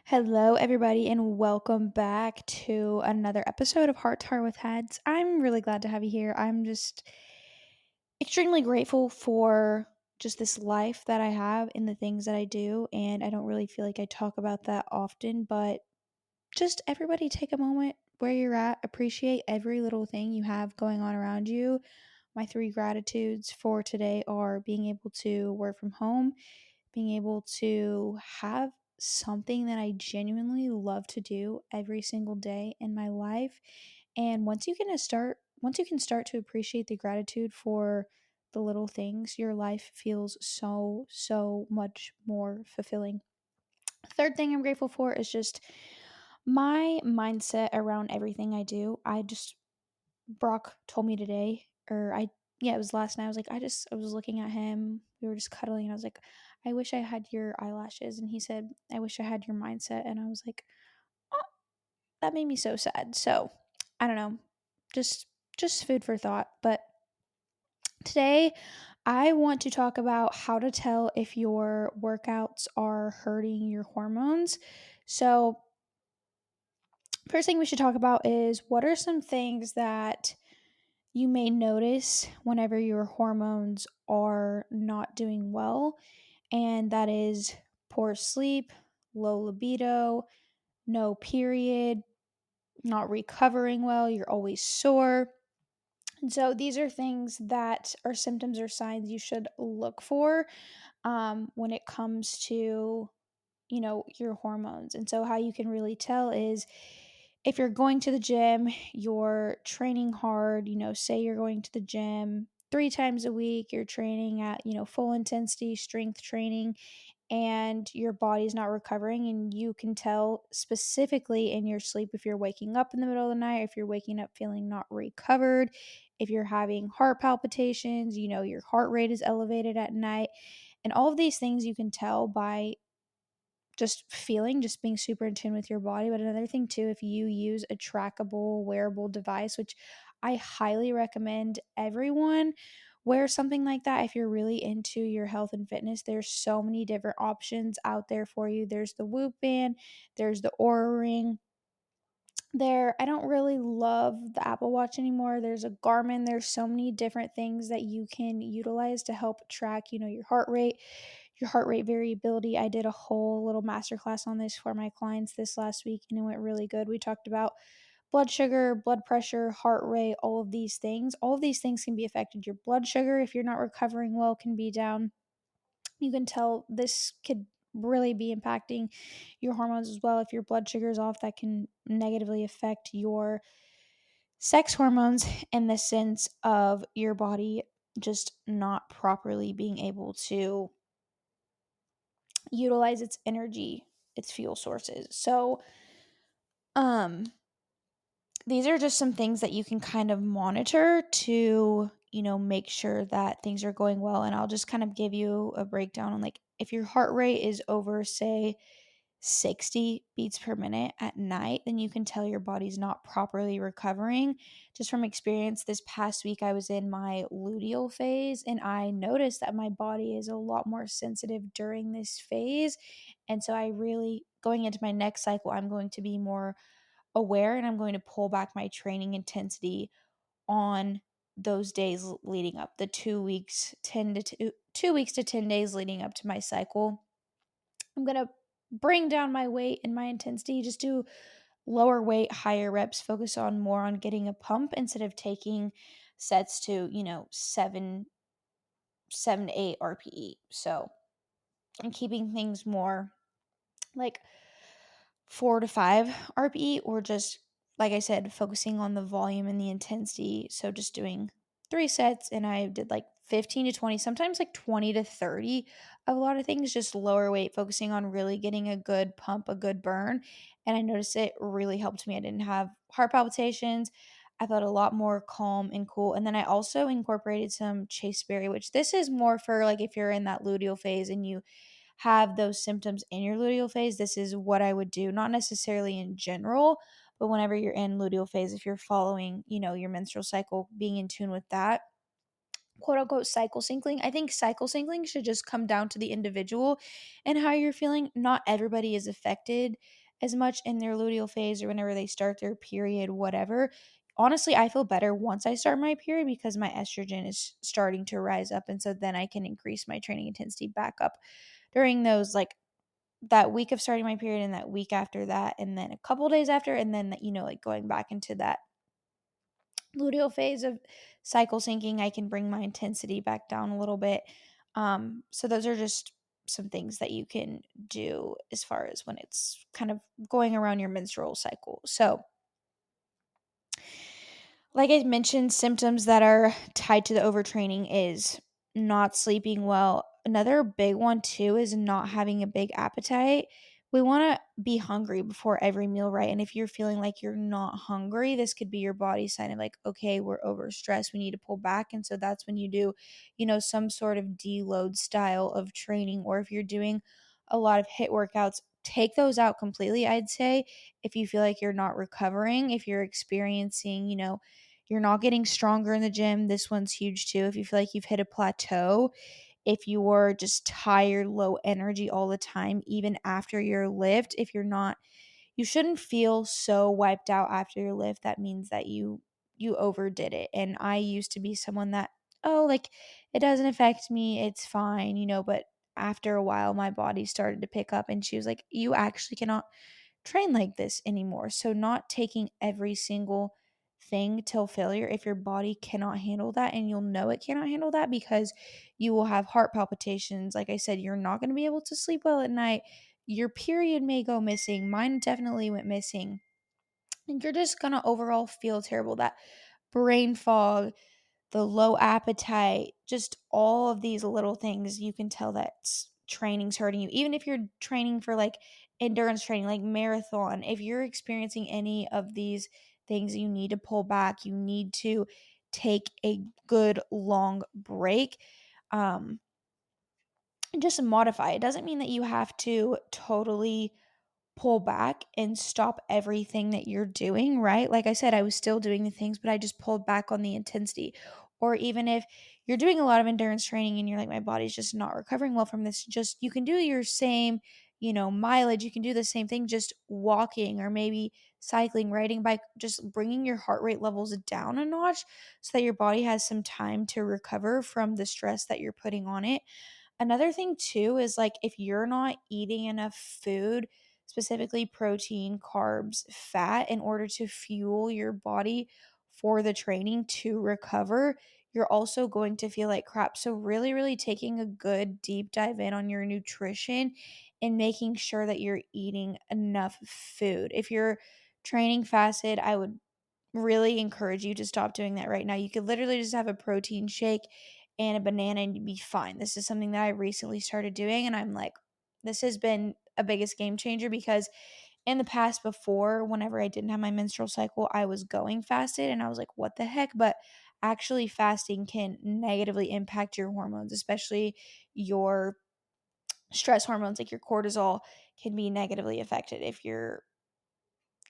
Hello, everybody, and welcome back to another episode of Heart to Heart with Heads. I'm really glad to have you here. I'm just extremely grateful for just this life that I have and the things that I do. And I don't really feel like I talk about that often, but just everybody take a moment where you're at, appreciate every little thing you have going on around you. My three gratitudes for today are being able to work from home, being able to have something that I genuinely love to do every single day in my life. And once you can start to appreciate the gratitude for the little things, your life feels so much more fulfilling. Third thing I'm grateful for is just my mindset around everything I do. Brock told me today, or I yeah, it was last night. I was like, I was looking at him. We were just cuddling, and I was like, I wish I had your eyelashes. And he said, I wish I had your mindset. And I was like, oh, that made me so sad. So I don't know, just just food for thought. But today, I want to talk about how to tell if your workouts are hurting your hormones. So first thing we should talk about is what are some things that you may notice whenever your hormones are not doing well, and that is poor sleep, low libido, no period, not recovering well, you're always sore. And so these are things that are symptoms or signs you should look for when it comes to your hormones. And so how you can really tell is if you're going to the gym, you're training hard, say you're going to the gym 3 times a week, you're training at, full intensity strength training, and your body's not recovering, and you can tell specifically in your sleep if you're waking up in the middle of the night, if you're waking up feeling not recovered, if you're having heart palpitations, your heart rate is elevated at night. And all of these things you can tell by just being super in tune with your body. But another thing too, if you use a trackable wearable device, which I highly recommend everyone wear something like that if you're really into your health and fitness. There's so many different options out there for you. There's the Whoop band, there's the Oura Ring. I don't really love the Apple Watch anymore. There's a Garmin. There's so many different things that you can utilize to help track, your heart rate variability. I did a whole little masterclass on this for my clients this last week, and it went really good. We talked about blood sugar, blood pressure, heart rate, all of these things. All of these things can be affected. Your blood sugar, if you're not recovering well, can be down. You can tell this could really be impacting your hormones as well. If your blood sugar is off, that can negatively affect your sex hormones in the sense of your body just not properly being able to utilize its energy, its fuel sources. So, um, these are just some things that you can kind of monitor to, make sure that things are going well. And I'll just kind of give you a breakdown on like if your heart rate is over, say, 60 beats per minute at night, then you can tell your body's not properly recovering. Just from experience, this past week I was in my luteal phase, and I noticed that my body is a lot more sensitive during this phase. And so going into my next cycle, I'm going to be more aware, and I'm going to pull back my training intensity on those days leading up, the 2 weeks, 2 weeks to 10 days leading up to my cycle. I'm going to bring down my weight and my intensity, just do lower weight, higher reps, focus on more on getting a pump instead of taking sets to, 7 to 8 RPE. So, and keeping things more like 4 to 5 RPE, or just like I said, focusing on the volume and the intensity. So just doing 3 sets, and I did like 15 to 20, sometimes like 20 to 30 of a lot of things, just lower weight, focusing on really getting a good pump, a good burn. And I noticed it really helped me. I didn't have heart palpitations. I felt a lot more calm and cool. And then I also incorporated some chaseberry, which this is more for like if you're in that luteal phase and you have those symptoms in your luteal phase, this is what I would do. Not necessarily in general, but whenever you're in luteal phase, if you're following, your menstrual cycle, being in tune with that. quote unquote cycle cycling. I think cycle cycling should just come down to the individual and how you're feeling. Not everybody is affected as much in their luteal phase or whenever they start their period, whatever. Honestly, I feel better once I start my period because my estrogen is starting to rise up. And so then I can increase my training intensity back up during those, like, that week of starting my period and that week after that. And then a couple days after. And then, like going back into that luteal phase of cycle syncing, I can bring my intensity back down a little bit. So those are just some things that you can do as far as when it's kind of going around your menstrual cycle. So, like I mentioned, symptoms that are tied to the overtraining is not sleeping well. Another big one too is not having a big appetite. We want to be hungry before every meal, right? And if you're feeling like you're not hungry, this could be your body sign of like, okay, we're overstressed, we need to pull back. And so that's when you do, some sort of deload style of training. Or if you're doing a lot of hit workouts, take those out completely, I'd say. If you feel like you're not recovering, if you're experiencing, you're not getting stronger in the gym, this one's huge too. If you feel like you've hit a plateau, if you're just tired, low energy all the time, even after your lift, if you're not, you shouldn't feel so wiped out after your lift. That means that you overdid it. And I used to be someone that, oh, like, it doesn't affect me, it's fine, but after a while my body started to pick up and she was like, you actually cannot train like this anymore. So not taking every single thing till failure if your body cannot handle that, and you'll know it cannot handle that because you will have heart palpitations. Like I said, you're not going to be able to sleep well at night. Your period may go missing. Mine definitely went missing. And you're just going to overall feel terrible. That brain fog, the low appetite, just all of these little things, you can tell that training's hurting you. Even if you're training for like endurance training, like marathon, if you're experiencing any of these things, you need to pull back. You need to take a good long break. Um, and just modify. It doesn't mean that you have to totally pull back and stop everything that you're doing, right? Like I said, I was still doing the things, but I just pulled back on the intensity. Or even if you're doing a lot of endurance training and you're like, my body's just not recovering well from this, just you can do your same, mileage. You can do the same thing, just walking or maybe cycling, riding bike, just bringing your heart rate levels down a notch so that your body has some time to recover from the stress that you're putting on it. Another thing too is like if you're not eating enough food, specifically protein, carbs, fat, in order to fuel your body for the training to recover, you're also going to feel like crap. So really, really taking a good deep dive in on your nutrition and making sure that you're eating enough food. If you're training fasted, I would really encourage you to stop doing that right now. You could literally just have a protein shake and a banana and you'd be fine. This is something that I recently started doing, and I'm like, this has been a biggest game changer because in the past, before, whenever I didn't have my menstrual cycle, I was going fasted and I was like, what the heck? But actually fasting can negatively impact your hormones, especially your stress hormones, like your cortisol can be negatively affected if your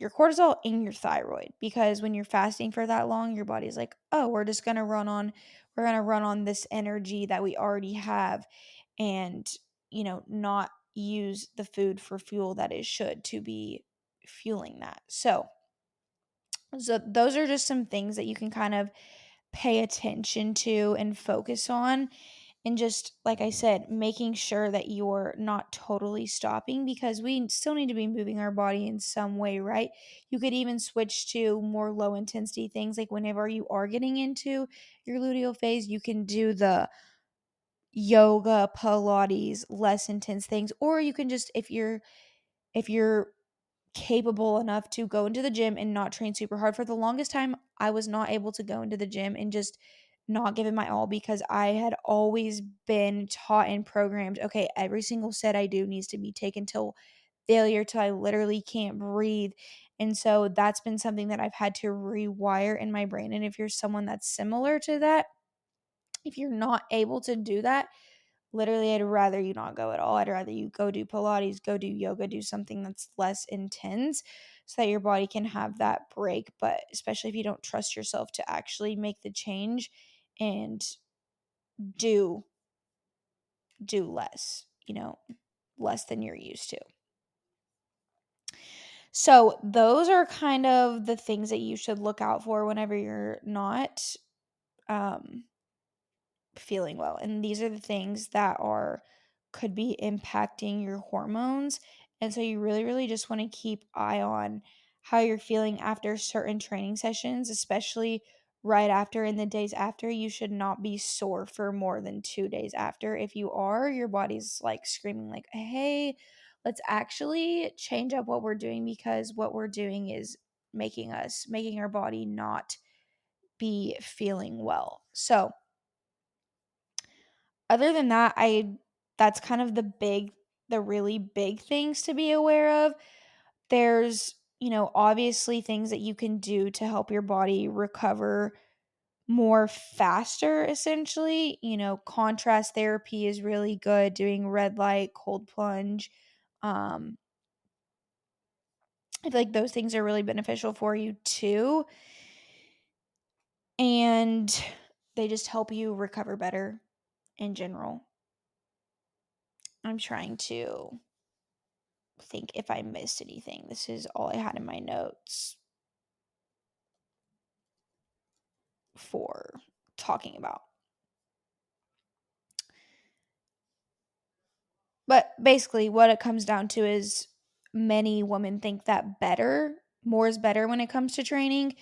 cortisol and your thyroid, because when you're fasting for that long, your body's like, oh, we're going to run on this energy that we already have, and not use the food for fuel that it should to be fueling that. So those are just some things that you can kind of pay attention to and focus on. And just like I said, making sure that you're not totally stopping, because we still need to be moving our body in some way, right? You could even switch to more low intensity things. Like whenever you are getting into your luteal phase, you can do the yoga, Pilates, less intense things. Or you can just, if you're capable enough to go into the gym and not train super hard. For the longest time, I was not able to go into the gym and just not give it my all because I had always been taught and programmed, okay, every single set I do needs to be taken till failure, till I literally can't breathe. And so that's been something that I've had to rewire in my brain. And if you're someone that's similar to that, if you're not able to do that, literally, I'd rather you not go at all. I'd rather you go do Pilates, go do yoga, do something that's less intense so that your body can have that break. But especially if you don't trust yourself to actually make the change and do less, less than you're used to. So those are kind of the things that you should look out for whenever you're not um, feeling well. And these are the things that could be impacting your hormones. And so you really, really just want to keep eye on how you're feeling after certain training sessions, especially right after and the days after. You should not be sore for more than 2 days after. If you are, your body's like screaming like, hey, let's actually change up what we're doing, because what we're doing is making our body not be feeling well. So other than that, that's kind of the really big things to be aware of. There's, obviously things that you can do to help your body recover more faster, essentially. Contrast therapy is really good, doing red light, cold plunge. Um, I feel like those things are really beneficial for you too. And they just help you recover better in general. I'm trying to think if I missed anything. This is all I had in my notes for talking about. But basically, what it comes down to is many women think that more is better when it comes to training.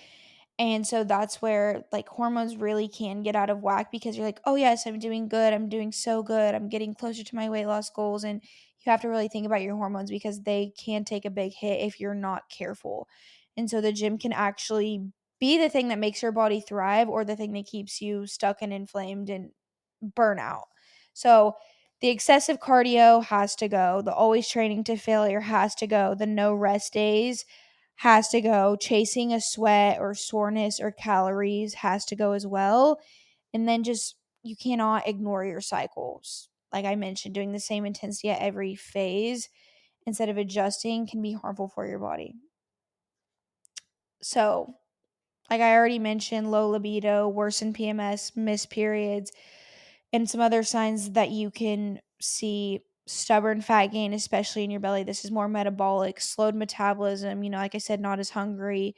And so that's where like hormones really can get out of whack, because you're like, oh, yes, I'm doing good. I'm doing so good. I'm getting closer to my weight loss goals. And you have to really think about your hormones, because they can take a big hit if you're not careful. And so the gym can actually be the thing that makes your body thrive, or the thing that keeps you stuck and inflamed and burnout. So the excessive cardio has to go. The always training to failure has to go. The no rest days has to go. Chasing a sweat or soreness or calories has to go as well. And then just, you cannot ignore your cycles. Like I mentioned, doing the same intensity at every phase instead of adjusting can be harmful for your body. So, like I already mentioned, low libido, worsened PMS, missed periods, and some other signs that you can see: stubborn fat gain, especially in your belly. This is more metabolic, slowed metabolism, like I said, not as hungry,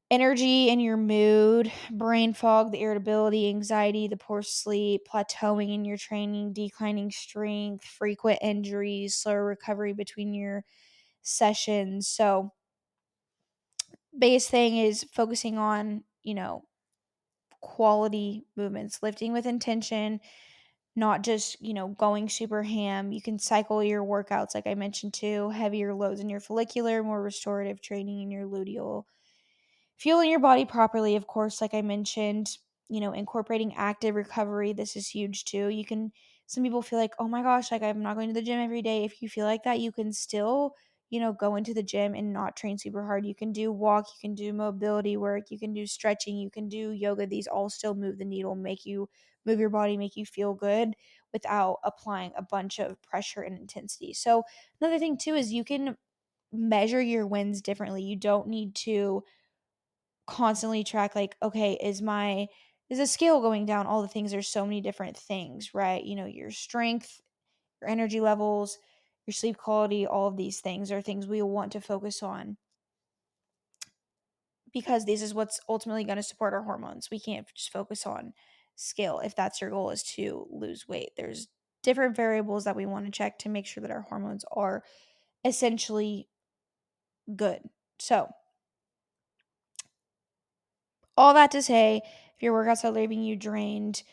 energy in your mood, brain fog, the irritability, anxiety, the poor sleep, plateauing in your training, declining strength, frequent injuries, slower recovery between your sessions. So, biggest thing is focusing on, quality movements, lifting with intention, not just, going super ham. You can cycle your workouts, like I mentioned too, heavier loads in your follicular, more restorative training in your luteal. Fueling your body properly, of course, like I mentioned, incorporating active recovery. This is huge too. Some people feel like, oh my gosh, like I'm not going to the gym every day. If you feel like that, you can still, go into the gym and not train super hard. You can do walk, you can do mobility work, you can do stretching, you can do yoga. These all still move the needle, make you move your body, make you feel good without applying a bunch of pressure and intensity. So, another thing too is you can measure your wins differently. You don't need to constantly track like, okay, is the scale going down? All the things, there's so many different things, right? Your strength, your energy levels, your sleep quality, all of these things are things we want to focus on, because this is what's ultimately going to support our hormones. We can't just focus on scale if that's your goal, is to lose weight. There's different variables that we want to check to make sure that our hormones are essentially good. So, all that to say, if your workouts are leaving you drained,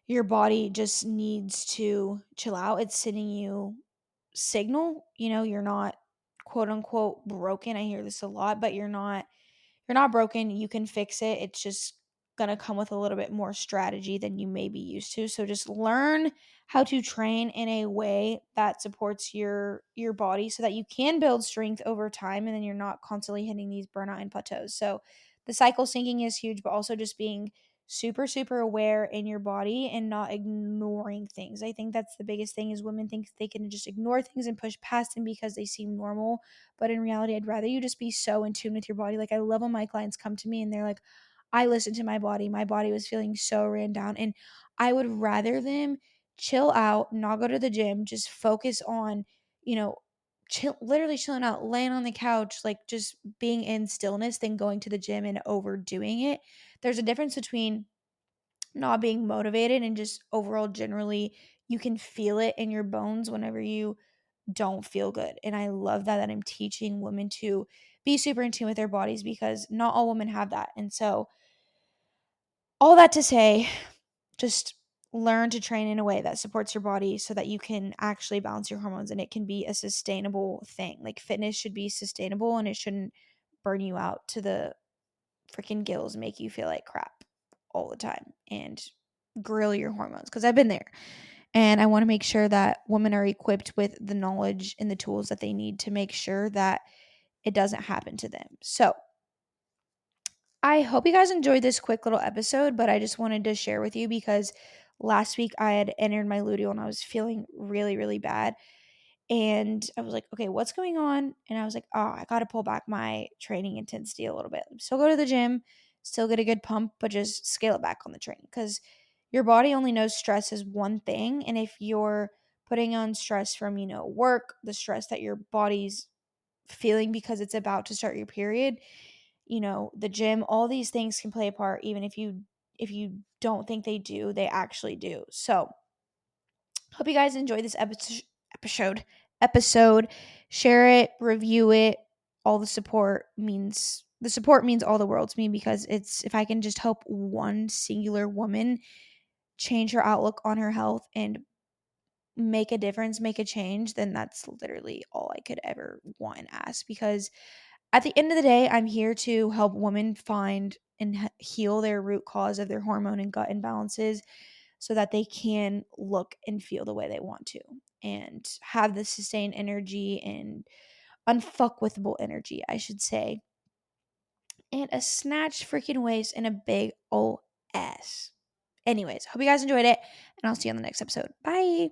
your body just needs to chill out. It's sending you signal. You're not quote unquote broken. I hear this a lot, but you're not broken. You can fix it. It's just gonna come with a little bit more strategy than you may be used to. So just learn how to train in a way that supports your body, so that you can build strength over time, and then you're not constantly hitting these burnout and plateaus. So the cycle syncing is huge, but also just being super, super aware in your body and not ignoring things. I think that's the biggest thing, is women think they can just ignore things and push past them because they seem normal. But in reality, I'd rather you just be so in tune with your body. Like, I love when my clients come to me and they're like, I listened to my body. My body was feeling so ran down, and I would rather them chill out, not go to the gym, just focus on, you know, literally chilling out, laying on the couch, like just being in stillness than going to the gym and overdoing it. There's a difference between not being motivated and just overall generally you can feel it in your bones whenever you don't feel good. And I love that I'm teaching women to be super in tune with their bodies because not all women have that. And so all that to say, just learn to train in a way that supports your body so that you can actually balance your hormones and it can be a sustainable thing. Like fitness should be sustainable and it shouldn't burn you out to the freaking gills, make you feel like crap all the time and grill your hormones because I've been there. And I want to make sure that women are equipped with the knowledge and the tools that they need to make sure that it doesn't happen to them. So, I hope you guys enjoyed this quick little episode, but I just wanted to share with you because last week I had entered my luteal and I was feeling really, really bad. And I was like, okay, what's going on? And I was like, oh, I got to pull back my training intensity a little bit. Still go to the gym, still get a good pump, but just scale it back on the training because your body only knows stress is one thing. And if you're putting on stress from, work, the stress that your body's feeling because it's about to start your period, the gym, all these things can play a part even if you don't think they do, they actually do. So, hope you guys enjoyed this episode. Share it, review it. All the support means all the world to me because it's if I can just help one singular woman change her outlook on her health and make a difference, make a change, then that's literally all I could ever want and ask because at the end of the day, I'm here to help women find and heal their root cause of their hormone and gut imbalances so that they can look and feel the way they want to and have the sustained energy and unfuckwithable energy, I should say, and a snatched freaking waist and a big ol' ass. Anyways, hope you guys enjoyed it, and I'll see you on the next episode. Bye.